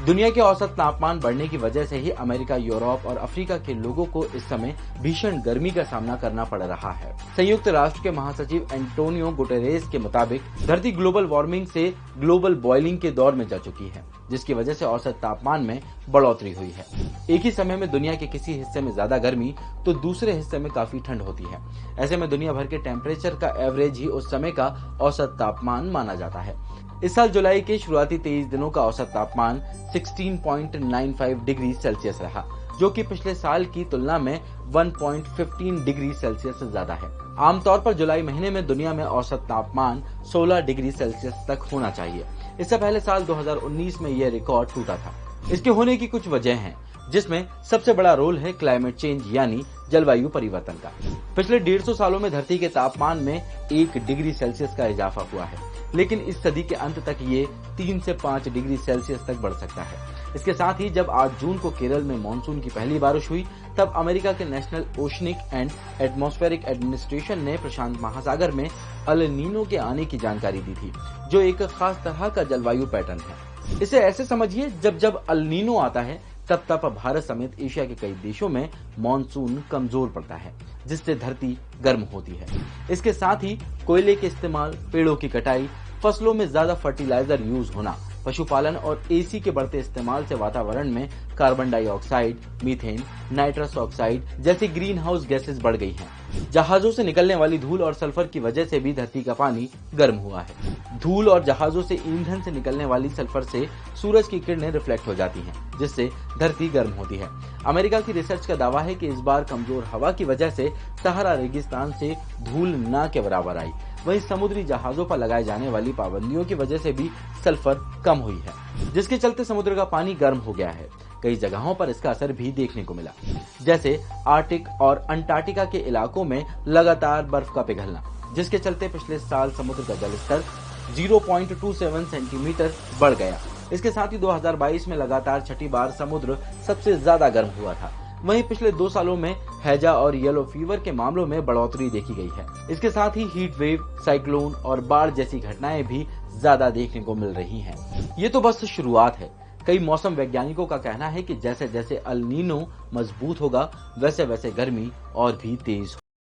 दुनिया के औसत तापमान बढ़ने की वजह से ही अमेरिका, यूरोप और अफ्रीका के लोगों को इस समय भीषण गर्मी का सामना करना पड़ रहा है। संयुक्त राष्ट्र के महासचिव एंटोनियो गुटेरेस के मुताबिक धरती ग्लोबल वार्मिंग से ग्लोबल बॉइलिंग के दौर में जा चुकी है, जिसकी वजह से औसत तापमान में बढ़ोतरी हुई है। एक ही समय में दुनिया के किसी हिस्से में ज्यादा गर्मी तो दूसरे हिस्से में काफी ठंड होती है। ऐसे में दुनिया भर के टेम्परेचर का एवरेज ही उस समय का औसत तापमान माना जाता है। इस साल जुलाई के शुरुआती 23 दिनों का औसत तापमान 16.95 डिग्री सेल्सियस रहा, जो कि पिछले साल की तुलना में 1.15 डिग्री सेल्सियस से ज्यादा है। आमतौर पर जुलाई महीने में दुनिया में औसत तापमान 16 डिग्री सेल्सियस तक होना चाहिए। इससे पहले साल 2019 में यह रिकॉर्ड टूटा था। इसके होने की कुछ वजह हैं, जिसमें सबसे बड़ा रोल है क्लाइमेट चेंज यानी जलवायु परिवर्तन का। पिछले 150 सालों में धरती के तापमान में 1 डिग्री सेल्सियस का इजाफा हुआ है, लेकिन इस सदी के अंत तक ये 3 से 5 डिग्री सेल्सियस तक बढ़ सकता है। इसके साथ ही जब 8 जून को केरल में मानसून की पहली बारिश हुई, तब अमेरिका के national oceanic and atmospheric administration ने प्रशांत महासागर में अल नीनो के आने की जानकारी दी थी, जो एक खास तरह का जलवायु पैटर्न है। इसे ऐसे समझिए, जब अल नीनो आता है तब भारत समेत एशिया के कई देशों में मानसून कमजोर पड़ता है, जिससे धरती गर्म होती है। इसके साथ ही कोयले के इस्तेमाल, पेड़ों की कटाई, फसलों में ज्यादा फर्टिलाइजर यूज होना, पशुपालन और एसी के बढ़ते इस्तेमाल से वातावरण में carbon dioxide, methane, nitrous oxide जैसी ग्रीन हाउस गैसेस बढ़ गई हैं। जहाजों से निकलने वाली धूल और सल्फर की वजह से भी धरती का पानी गर्म हुआ है। धूल और जहाजों से ईंधन से निकलने वाली सल्फर से सूरज की किरणें रिफ्लेक्ट हो जाती हैं, जिससे धरती गर्म होती है। अमेरिका की रिसर्च का दावा है कि इस बार कमजोर हवा की वजह से सहारा रेगिस्तान से धूल न के बराबर आई। वहीं समुद्री जहाजों पर लगाए जाने वाली पाबंदियों की वजह से भी सल्फर कम हुई है, जिसके चलते समुद्र का पानी गर्म हो गया है। कई जगहों पर इसका असर भी देखने को मिला, जैसे आर्कटिक और अंटार्कटिका के इलाकों में लगातार बर्फ का पिघलना, जिसके चलते पिछले साल समुद्र का जलस्तर 0.27 सेंटीमीटर बढ़ गया। इसके साथ ही 2022 में लगातार छठी बार समुद्र सबसे ज्यादा गर्म हुआ था। वहीं पिछले 2 सालों में हैजा और येलो फीवर के मामलों में बढ़ोतरी देखी गई है। इसके साथ ही हीट वेव, साइक्लोन और बाढ़ जैसी घटनाएं भी ज्यादा देखने को मिल रही हैं। ये तो बस शुरुआत है। कई मौसम वैज्ञानिकों का कहना है कि जैसे जैसे अल नीनो मजबूत होगा, वैसे वैसे गर्मी और भी तेज